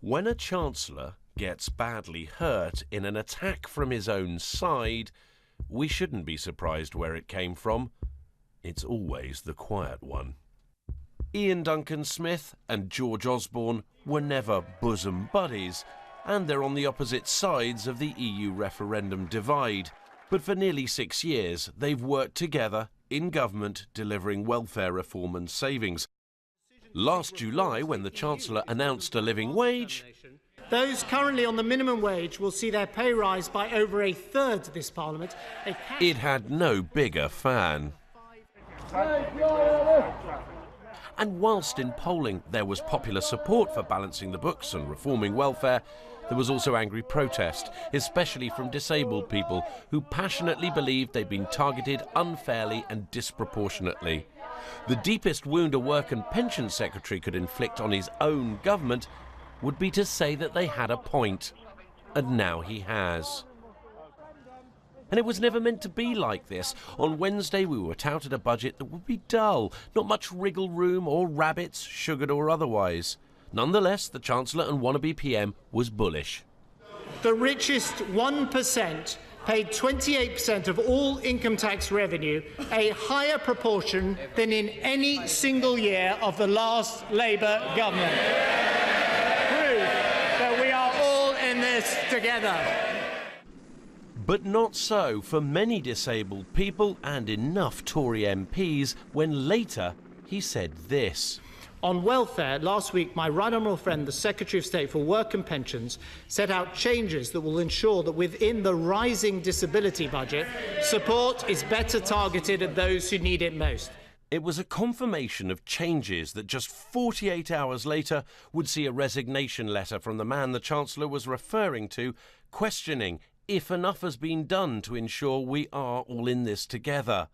When a Chancellor gets badly hurt in an attack from his own side, we shouldn't be surprised where it came from. It's always the quiet one. Iain Duncan Smith and George Osborne were never bosom buddies, and they're on the opposite sides of the EU referendum divide. But for nearly 6 years, they've worked together in government, delivering welfare reform and savings. Last July, when the Chancellor announced a living wage, those currently on the minimum wage will see their pay rise by over a third this Parliament. It had no bigger fan. And whilst in polling there was popular support for balancing the books and reforming welfare, there was also angry protest, especially from disabled people who passionately believed they'd been targeted unfairly and disproportionately. The deepest wound a Work and Pension Secretary could inflict on his own government would be to say that they had a point. And now he has. And it was never meant to be like this. On Wednesday we were touted a budget that would be dull, not much wriggle room or rabbits, sugared or otherwise. Nonetheless, the Chancellor and wannabe PM was bullish. The richest 1% paid 28% of all income tax revenue, a higher proportion than in any single year of the last Labour government. Proof that we are all in this together. But not so for many disabled people and enough Tory MPs when later he said this. On welfare, last week, my right honourable friend, the Secretary of State for Work and Pensions, set out changes that will ensure that within the rising disability budget, support is better targeted at those who need it most. It was a confirmation of changes that just 48 hours later would see a resignation letter from the man the Chancellor was referring to, questioning if enough has been done to ensure we are all in this together.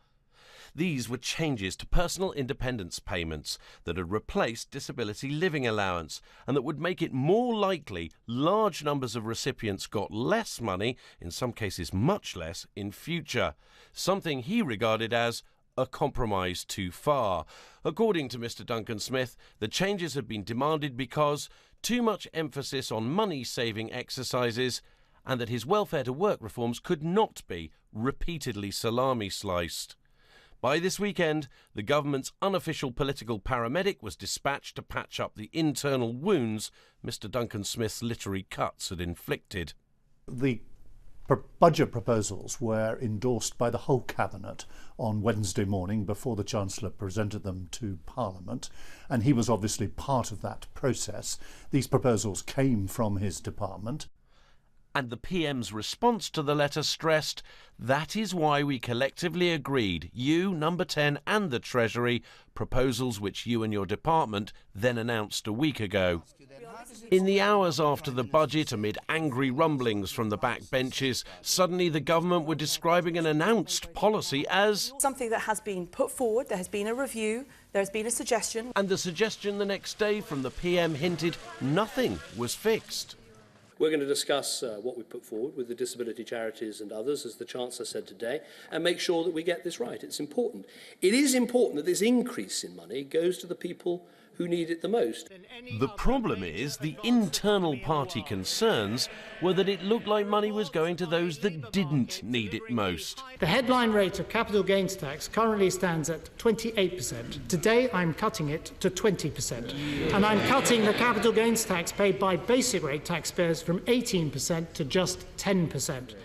These were changes to personal independence payments that had replaced disability living allowance and that would make it more likely large numbers of recipients got less money, in some cases much less, in future. Something he regarded as a compromise too far. According to Mr. Duncan Smith, the changes had been demanded because too much emphasis on money-saving exercises and that his welfare to work reforms could not be repeatedly salami-sliced. By this weekend, the government's unofficial political paramedic was dispatched to patch up the internal wounds Mr. Duncan Smith's literary cuts had inflicted. The budget proposals were endorsed by the whole Cabinet on Wednesday morning before the Chancellor presented them to Parliament, and he was obviously part of that process. These proposals came from his department. And the PM's response to the letter stressed, that is why we collectively agreed, you, Number 10 and the Treasury, proposals which you and your department then announced a week ago. In the hours after the budget, amid angry rumblings from the backbenches, suddenly the government were describing an announced policy as something that has been put forward, there has been a review, there has been a suggestion. And the suggestion the next day from the PM hinted nothing was fixed. We're going to discuss what we put forward with the disability charities and others, as the Chancellor said today, and make sure that we get this right. It's important. It is important that this increase in money goes to the people who need it the most. The problem is the internal party concerns were that it looked like money was going to those that didn't need it most. The headline rate of capital gains tax currently stands at 28%. Today I'm cutting it to 20%. And I'm cutting the capital gains tax paid by basic rate taxpayers from 18% to just 10%.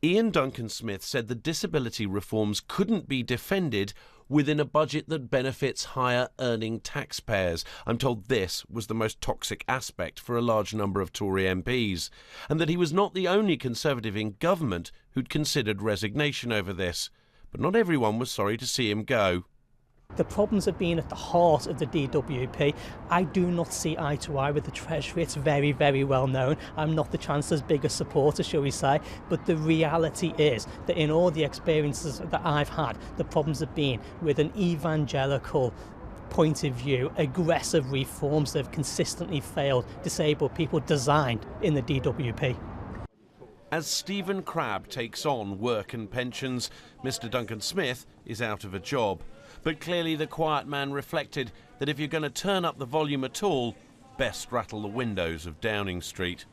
Iain Duncan Smith said the disability reforms couldn't be defended within a budget that benefits higher-earning taxpayers. I'm told this was the most toxic aspect for a large number of Tory MPs, and that he was not the only Conservative in government who'd considered resignation over this. But not everyone was sorry to see him go. The problems have been at the heart of the DWP. I do not see eye to eye with the Treasury. It's very, very well known. I'm not the Chancellor's biggest supporter, shall we say, but the reality is that in all the experiences that I've had, the problems have been with an evangelical point of view, aggressive reforms that have consistently failed disabled people designed in the DWP. As Stephen Crabb takes on Work and Pensions, Mr. Duncan Smith is out of a job. But clearly the quiet man reflected that if you're going to turn up the volume at all, best rattle the windows of Downing Street.